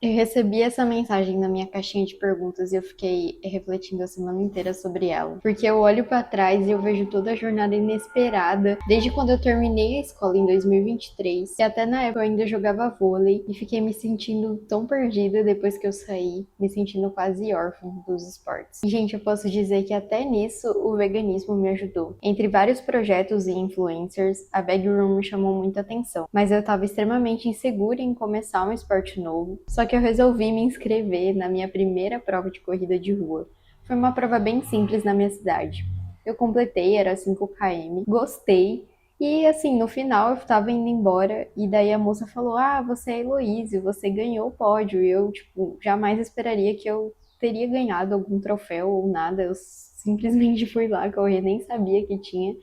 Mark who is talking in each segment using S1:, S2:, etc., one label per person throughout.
S1: Eu recebi essa mensagem na minha caixinha de perguntas e eu fiquei refletindo a semana inteira sobre ela. Porque eu olho pra trás e eu vejo toda a jornada inesperada, desde quando eu terminei a escola em 2023, e até na época eu ainda jogava vôlei e fiquei me sentindo tão perdida depois que eu saí, me sentindo quase órfã dos esportes. E, gente, eu posso dizer que até nisso o veganismo me ajudou. Entre vários projetos e influencers, a Veg Room me chamou muita atenção, mas eu estava extremamente insegura em começar um esporte novo. Só que eu resolvi me inscrever na minha primeira prova de corrida de rua. Foi uma prova bem simples na minha cidade. Eu completei, era 5 km, gostei. E assim, no final eu tava indo embora e daí a moça falou: "Ah, você é Heloísio, você ganhou o pódio". E eu, tipo, jamais esperaria que eu teria ganhado algum troféu ou nada. Eu simplesmente fui lá correr, nem sabia que tinha.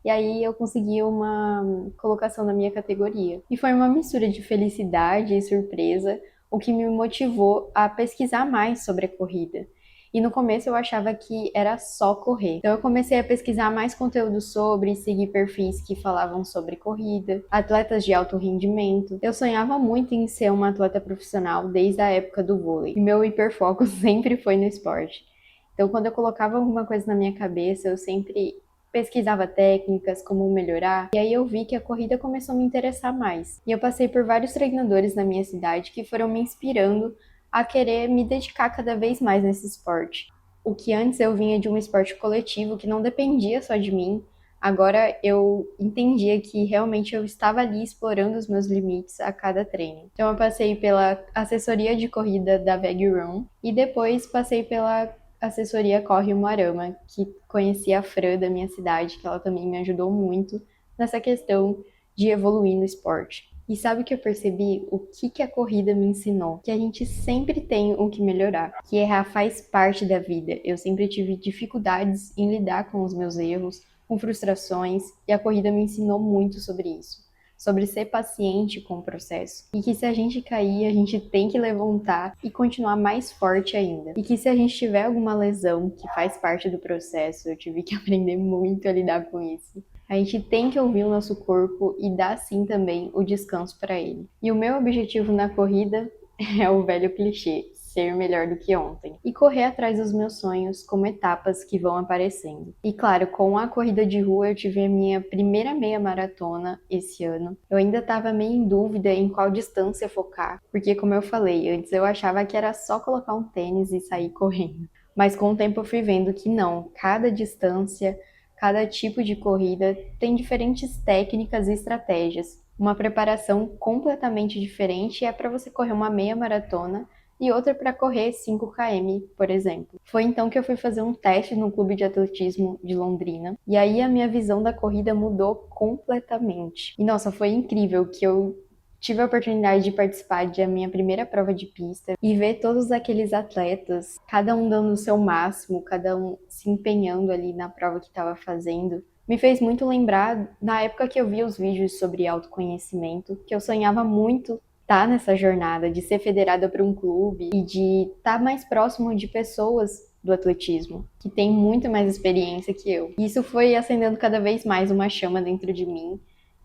S1: E aí eu consegui uma colocação na minha categoria. E foi uma mistura de felicidade e surpresa, o que me motivou a pesquisar mais sobre a corrida. E no começo eu achava que era só correr. Então eu comecei a pesquisar mais conteúdo sobre, seguir perfis que falavam sobre corrida, atletas de alto rendimento. Eu sonhava muito em ser uma atleta profissional desde a época do vôlei. E meu hiperfoco sempre foi no esporte. Então quando eu colocava alguma coisa na minha cabeça, eu sempre pesquisava técnicas, como melhorar, e aí eu vi que a corrida começou a me interessar mais. E eu passei por vários treinadores na minha cidade que foram me inspirando a querer me dedicar cada vez mais nesse esporte. O que antes eu vinha de um esporte coletivo que não dependia só de mim, agora eu entendia que realmente eu estava ali explorando os meus limites a cada treino. Então eu passei pela assessoria de corrida da Veg Run e depois passei pela assessoria Corre Umuarama, que conheci a Fran da minha cidade, que ela também me ajudou muito nessa questão de evoluir no esporte. E sabe o que eu percebi? O que a corrida me ensinou? Que a gente sempre tem o que melhorar, que errar faz parte da vida. Eu sempre tive dificuldades em lidar com os meus erros, com frustrações, e a corrida me ensinou muito sobre isso. Sobre ser paciente com o processo. E que se a gente cair, a gente tem que levantar e continuar mais forte ainda. E que se a gente tiver alguma lesão que faz parte do processo, eu tive que aprender muito a lidar com isso. A gente tem que ouvir o nosso corpo e dar sim também o descanso para ele. E o meu objetivo na corrida é o velho clichê, ser melhor do que ontem. E correr atrás dos meus sonhos como etapas que vão aparecendo. E claro, com a corrida de rua eu tive a minha primeira meia maratona esse ano. Eu ainda estava meio em dúvida em qual distância focar, porque como eu falei, antes eu achava que era só colocar um tênis e sair correndo. Mas com o tempo eu fui vendo que não, cada distância, cada tipo de corrida tem diferentes técnicas e estratégias. Uma preparação completamente diferente é para você correr uma meia maratona e outra para correr 5 km, por exemplo. Foi então que eu fui fazer um teste no clube de atletismo de Londrina, e aí a minha visão da corrida mudou completamente. E nossa, foi incrível que eu tive a oportunidade de participar da minha primeira prova de pista e ver todos aqueles atletas, cada um dando o seu máximo, cada um se empenhando ali na prova que estava fazendo. Me fez muito lembrar na época que eu via os vídeos sobre autoconhecimento, que eu sonhava muito estar nessa jornada, de ser federada para um clube e de estar mais próximo de pessoas do atletismo, que têm muito mais experiência que eu. E isso foi acendendo cada vez mais uma chama dentro de mim,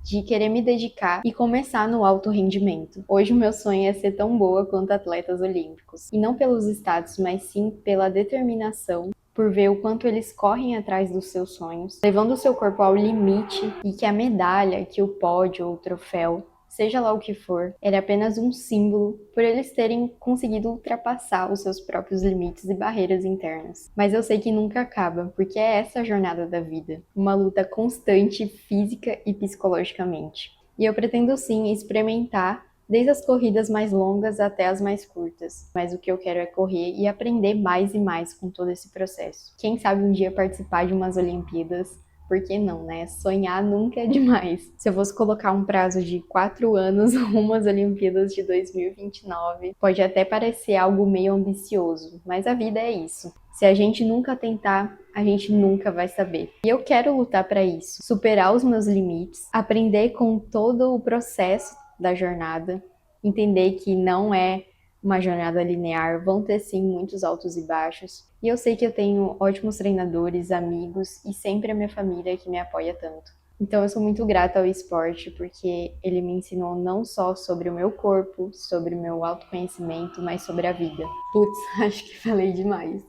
S1: de querer me dedicar e começar no alto rendimento. Hoje o meu sonho é ser tão boa quanto atletas olímpicos. E não pelos status, mas sim pela determinação, por ver o quanto eles correm atrás dos seus sonhos, levando o seu corpo ao limite e que a medalha, que o pódio ou o troféu, seja lá o que for, era apenas um símbolo por eles terem conseguido ultrapassar os seus próprios limites e barreiras internas. Mas eu sei que nunca acaba, porque é essa a jornada da vida, uma luta constante física e psicologicamente. E eu pretendo sim experimentar desde as corridas mais longas até as mais curtas. Mas o que eu quero é correr e aprender mais e mais com todo esse processo. Quem sabe um dia participar de umas Olimpíadas, por que não, né? Sonhar nunca é demais. Se eu fosse colocar um prazo de 4 anos rumo às Olimpíadas de 2029, pode até parecer algo meio ambicioso, mas a vida é isso. Se a gente nunca tentar, a gente nunca vai saber. E eu quero lutar para isso, superar os meus limites, aprender com todo o processo da jornada, entender que não é uma jornada linear, vão ter sim muitos altos e baixos. E eu sei que eu tenho ótimos treinadores, amigos e sempre a minha família que me apoia tanto. Então eu sou muito grata ao esporte porque ele me ensinou não só sobre o meu corpo, sobre o meu autoconhecimento, mas sobre a vida. Putz, acho que falei demais.